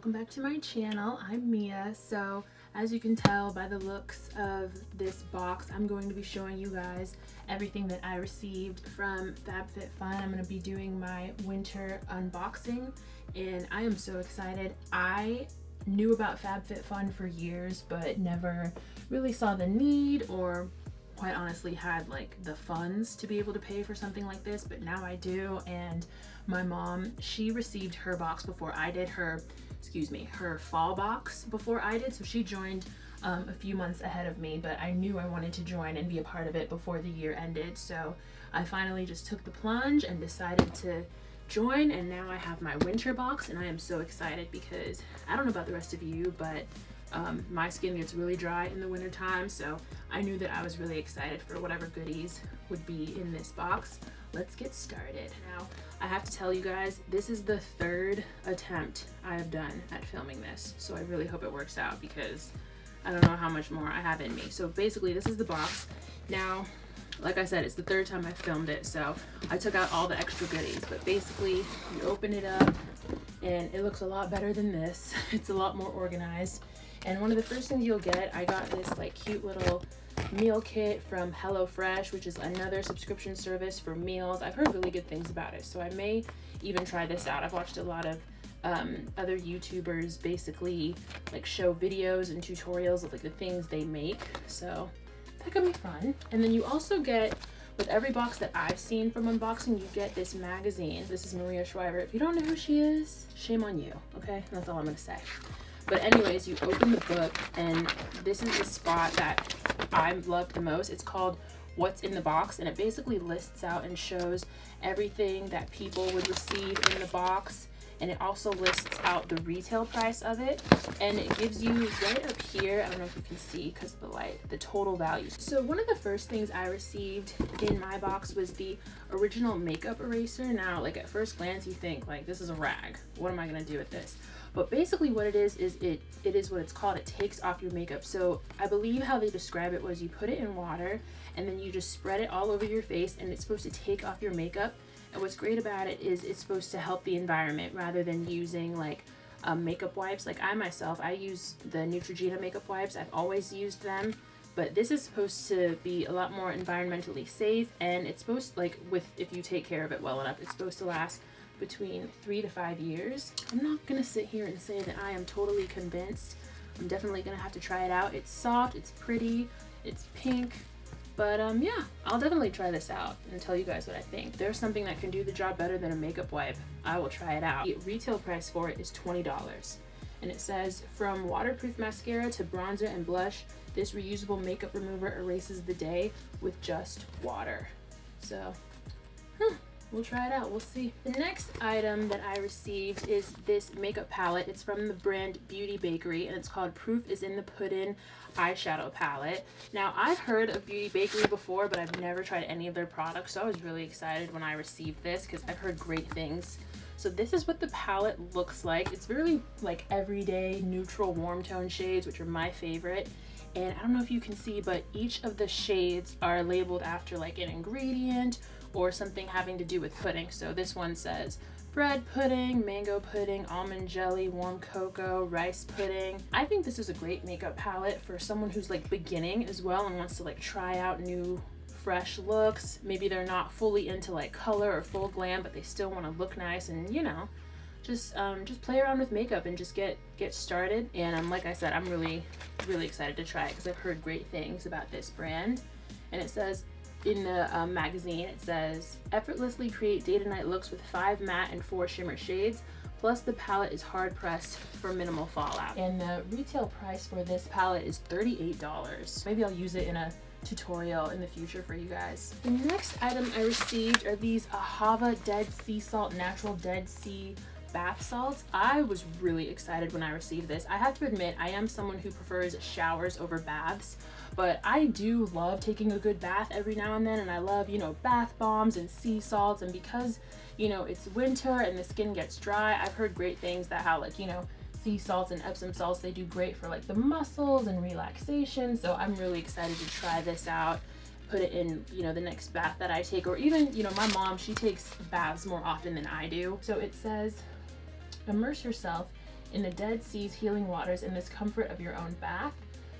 welcome back to my channel. I'm Mia. So as you can tell by the looks of this box, I'm going to be showing you guys everything that I received from Fab Fit Fun. I'm going to be doing my winter unboxing and I am so excited. I knew about Fab Fit Fun for years but never really saw the need or quite honestly had like the funds to be able to pay for something like this, but now I do. And my mom, she received her box before I did, her fall box before I did, so she joined a few months ahead of me, but I knew I wanted to join and be a part of it before the year ended, so I finally just took the plunge and decided to join, and now I have my winter box and I am so excited because I don't know about the rest of you, but my skin gets really dry in the winter time, so I knew that I was really excited for whatever goodies would be in this box. Let's get started. Now, I have to tell you guys, this is the third attempt I have done at filming this, so I really hope it works out because I don't know how much more I have in me. So basically, this is the box. Now, like I said, it's the third time I filmed it, so I took out all the extra goodies, but basically, you open it up and it looks a lot better than this. It's a lot more organized. And one of the first things you'll get, I got this like cute little meal kit from HelloFresh, which is another subscription service for meals. I've heard really good things about it, so I may even try this out. I've watched a lot of other YouTubers basically like show videos and tutorials of like the things they make, so that could be fun. And then you also get, with every box that I've seen from unboxing, you get this magazine. This is Maria Shriver. If you don't know who she is, shame on you, okay? That's all I'm gonna say. But anyways, you open the book and this is the spot that I love the most. It's called What's in the Box, and it basically lists out and shows everything that people would receive in the box, and it also lists out the retail price of it, and it gives you right up here, I don't know if you can see because of the light, the total value. So one of the first things I received in my box was the original makeup eraser. Now, like at first glance you think like, this is a rag, what am I gonna do with this? But basically what it is it is what it's called. It takes off your makeup. So I believe how they describe it was you put it in water and then you just spread it all over your face and it's supposed to take off your makeup. And what's great about it is it's supposed to help the environment rather than using like makeup wipes. Like I myself, I use the Neutrogena makeup wipes. I've always used them. But this is supposed to be a lot more environmentally safe, and it's supposed, like if you take care of it well enough, it's supposed to last between 3 to 5 years. I'm not gonna sit here and say that I am totally convinced. I'm definitely gonna have to try it out. It's soft, it's pretty, it's pink, but yeah, I'll definitely try this out and tell you guys what I think. There's something that can do the job better than a makeup wipe, I will try it out. The retail price for it is $20, and it says, from waterproof mascara to bronzer and blush, this reusable makeup remover erases the day with just water. So, we'll try it out, we'll see. The next item that I received is this makeup palette. It's from the brand Beauty Bakery and it's called Proof is in the Puddin' eyeshadow palette. Now, I've heard of Beauty Bakery before, but I've never tried any of their products, so I was really excited when I received this because I've heard great things. So this is what the palette looks like. It's really like everyday neutral warm tone shades, which are my favorite. And I don't know if you can see, but each of the shades are labeled after like an ingredient or something having to do with pudding. So this one says bread pudding, mango pudding, almond jelly, warm cocoa, rice pudding. I think this is a great makeup palette for someone who's like beginning as well and wants to like try out new fresh looks. Maybe they're not fully into like color or full glam, but they still want to look nice and, you know, just play around with makeup and just get started. And like I said, I'm really excited to try it because I've heard great things about this brand. And it says in the magazine, it says, effortlessly create day to night looks with 5 matte and 4 shimmer shades, plus the palette is hard pressed for minimal fallout. And the retail price for this palette is $38. Maybe I'll use it in a tutorial in the future for you guys. The next item I received are these Ahava Dead Sea Salt Natural Dead Sea bath salts. I was really excited when I received this. I have to admit, I am someone who prefers showers over baths, but I do love taking a good bath every now and then, and I love, you know, bath bombs and sea salts. And because, you know, it's winter and the skin gets dry, I've heard great things that how, like, you know, sea salts and Epsom salts, they do great for like the muscles and relaxation. So I'm really excited to try this out, put it in, you know, the next bath that I take, or even, you know, my mom, she takes baths more often than I do. So it says, immerse yourself in the Dead Sea's healing waters in this comfort of your own bath.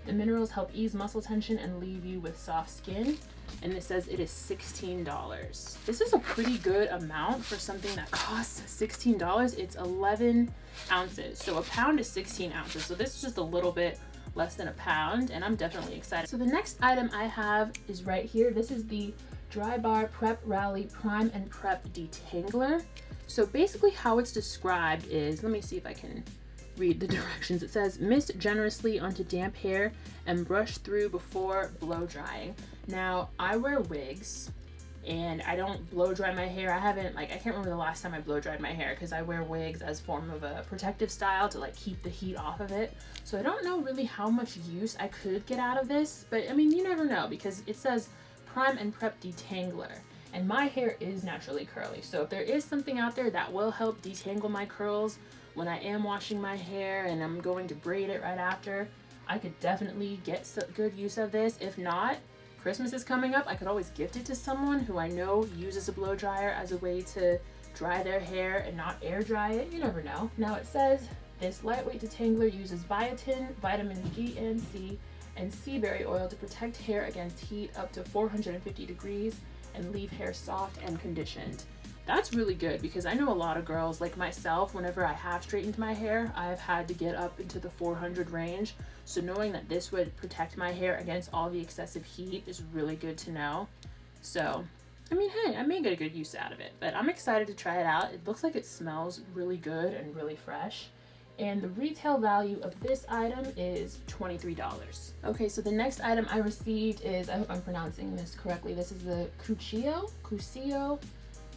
The minerals help ease muscle tension and leave you with soft skin. And it says it is $16. This is a pretty good amount for something that costs $16. It's 11 ounces. So a pound is 16 ounces. So this is just a little bit less than a pound, and I'm definitely excited. So the next item I have is right here. This is the Dry Bar Prep Rally Prime and Prep Detangler. So basically how it's described is, let me see if I can read the directions. It says, mist generously onto damp hair and brush through before blow drying. Now, I wear wigs and I don't blow dry my hair. I can't remember the last time I blow dried my hair because I wear wigs as form of a protective style to like keep the heat off of it. So I don't know really how much use I could get out of this, but I mean, you never know because it says Prime and Prep Detangler. And my hair is naturally curly. So if there is something out there that will help detangle my curls when I am washing my hair and I'm going to braid it right after, I could definitely get some good use of this. If not, Christmas is coming up. I could always gift it to someone who I know uses a blow dryer as a way to dry their hair and not air dry it. You never know. Now it says this lightweight detangler uses biotin, vitamin G and C, and sea berry oil to protect hair against heat up to 450 degrees and leave hair soft and conditioned. That's really good because I know a lot of girls like myself, whenever I have straightened my hair, I've had to get up into the 400 range. So knowing that this would protect my hair against all the excessive heat is really good to know. So, I mean, hey, I may get a good use out of it, but I'm excited to try it out. It looks like it smells really good and really fresh. And the retail value of this item is $23. Okay, so the next item I received is, I hope I'm pronouncing this correctly, this is the Cuccio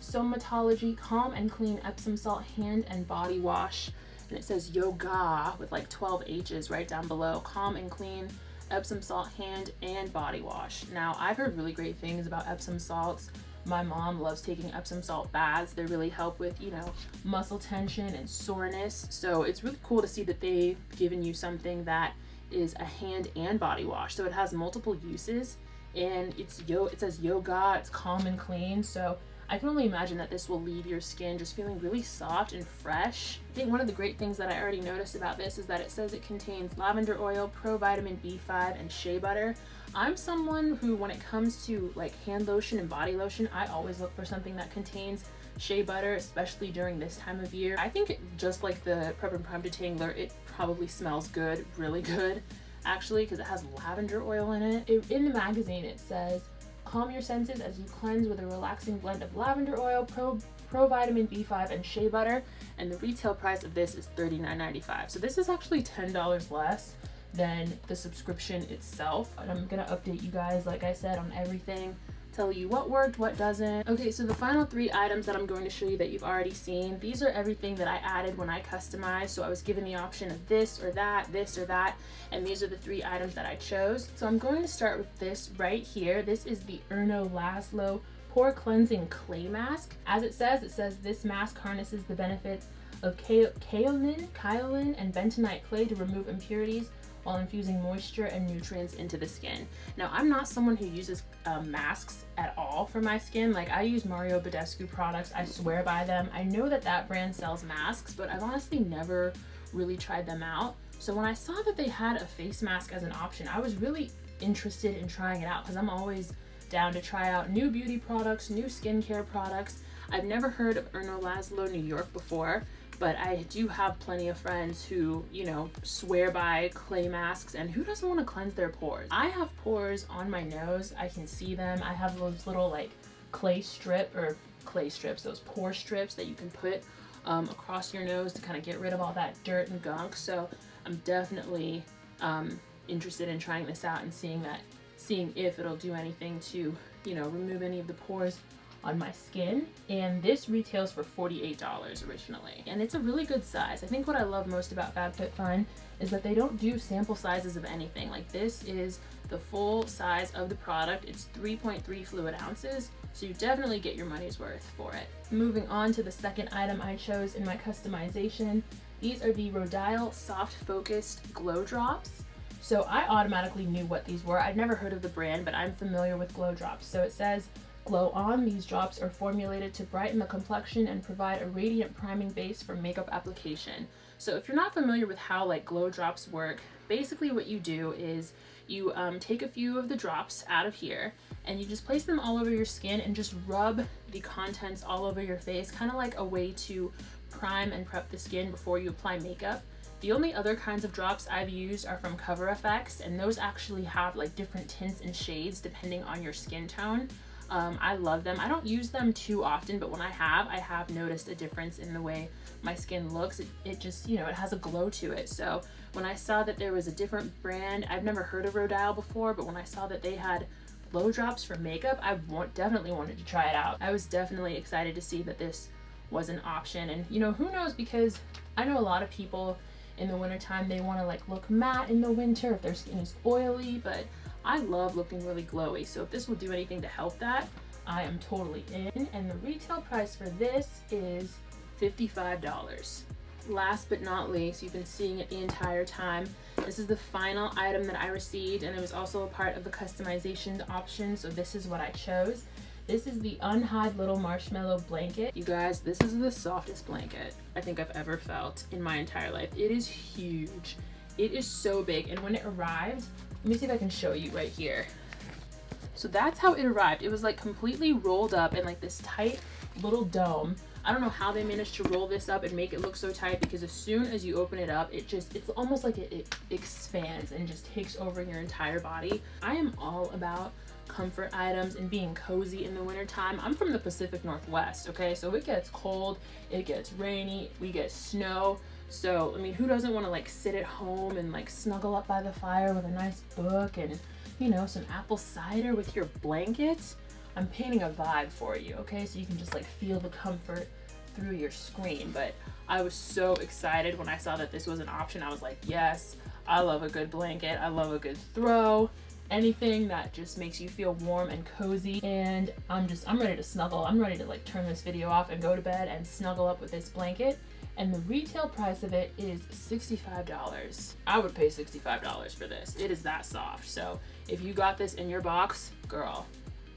Somatology Calm and Clean Epsom Salt Hand and Body Wash. And it says Yoga with like 12 H's right down below. Calm and Clean Epsom Salt Hand and Body Wash. Now, I've heard really great things about Epsom salts. My mom loves taking Epsom salt baths. They really help with, you know, muscle tension and soreness. So it's really cool to see that they've given you something that is a hand and body wash. So it has multiple uses, and it says Yoga, it's calm and clean. So I can only imagine that this will leave your skin just feeling really soft and fresh. I think one of the great things that I already noticed about this is that it says it contains lavender oil, provitamin B5, and shea butter. I'm someone who, when it comes to like hand lotion and body lotion, I always look for something that contains shea butter, especially during this time of year. I think just like the Prep and Prime Detangler, it probably smells good, really good, actually, because it has lavender oil in it. In the magazine, it says, calm your senses as you cleanse with a relaxing blend of lavender oil, provitamin B5, and shea butter. And the retail price of this is $39.95. So this is actually $10 less than the subscription itself. And I'm gonna update you guys, like I said, on everything, tell you what worked, what doesn't. Okay, so the final 3 items that I'm going to show you that you've already seen, these are everything that I added when I customized. So I was given the option of this or that, and these are the 3 items that I chose. So I'm going to start with this right here. This is the Erno Laszlo Pore Cleansing Clay Mask. As it says this mask harnesses the benefits of kaolin and bentonite clay to remove impurities while infusing moisture and nutrients into the skin. Now, I'm not someone who uses masks at all for my skin. Like, I use Mario Badescu products. I swear by them. I know that that brand sells masks, but I've honestly never really tried them out. So when I saw that they had a face mask as an option, I was really interested in trying it out because I'm always down to try out new beauty products, new skincare products. I've never heard of Erno Laszlo New York before, but I do have plenty of friends who, you know, swear by clay masks, and who doesn't want to cleanse their pores? I have pores on my nose. I can see them. I have those little like those pore strips that you can put across your nose to kind of get rid of all that dirt and gunk. So I'm definitely interested in trying this out and seeing if it'll do anything to, you know, remove any of the pores on my skin. And this retails for $48 originally, and it's a really good size. I think what I love most about Fab Fit Fun is that they don't do sample sizes of anything. Like, this is the full size of the product. It's 3.3 fluid ounces, so you definitely get your money's worth for it. Moving on to the second item I chose in my customization, these are the Rodial Soft Focused Glow Drops. So I automatically knew what these were. I'd never heard of the brand, but I'm familiar with glow drops. So it says Glow On. These drops are formulated to brighten the complexion and provide a radiant priming base for makeup application. So if you're not familiar with how like glow drops work, basically what you do is you take a few of the drops out of here and you just place them all over your skin and just rub the contents all over your face, kind of like a way to prime and prep the skin before you apply makeup. The only other kinds of drops I've used are from Cover FX, and those actually have like different tints and shades depending on your skin tone. I love them. I don't use them too often, but when I have noticed a difference in the way my skin looks. It just, you know, it has a glow to it. So when I saw that there was a different brand, I've never heard of Rodile before, but when I saw that they had glow drops for makeup, I definitely wanted to try it out. I was definitely excited to see that this was an option. And you know, who knows, because I know a lot of people in the wintertime, they want to like look matte in the winter if their skin is oily, but I love looking really glowy. So if this will do anything to help that, I am totally in. And the retail price for this is $55. Last but not least, you've been seeing it the entire time, this is the final item that I received, and it was also a part of the customization option, so this is what I chose. This is the Unhide Little Marshmallow Blanket. You guys, this is the softest blanket I think I've ever felt in my entire life. It is huge. It is so big, and when it arrived, let me see if I can show you right here. So that's how it arrived. It was like completely rolled up in like this tight little dome. I don't know how they managed to roll this up and make it look so tight, because as soon as you open it up, it's almost like it expands and just takes over your entire body. I am all about comfort items and being cozy in the wintertime. I'm from the Pacific Northwest, okay? So it gets cold, it gets rainy, we get snow. So, I mean, who doesn't want to like sit at home and like snuggle up by the fire with a nice book and, you know, some apple cider with your blankets? I'm painting a vibe for you, okay? So you can just like feel the comfort through your screen. But I was so excited when I saw that this was an option. I was like, yes, I love a good blanket. I love a good throw. Anything that just makes you feel warm and cozy. And I'm ready to snuggle. I'm ready to like turn this video off and go to bed and snuggle up with this blanket. And the retail price of it is $65. I would pay $65 for this. It is that soft. So if you got this in your box, girl,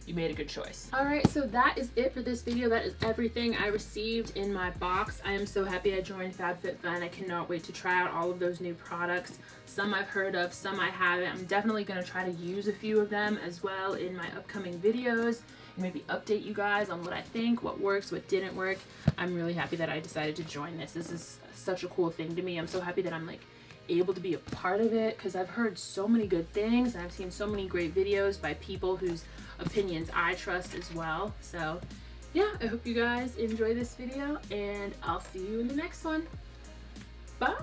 you made a good choice. All right, so that is it for this video. That is everything I received in my box. I am so happy I joined Fab Fit Fun. I cannot wait to try out all of those new products. Some I've heard of, some I haven't. I'm definitely gonna try to use a few of them as well in my upcoming videos, and maybe update you guys on what I think, what works, what didn't work. I'm really happy that I decided to join this. This is such a cool thing to me. I'm so happy that I'm like able to be a part of it, because I've heard so many good things and I've seen so many great videos by people whose opinions I trust as well. So yeah, I hope you guys enjoy this video, and I'll see you in the next one. Bye.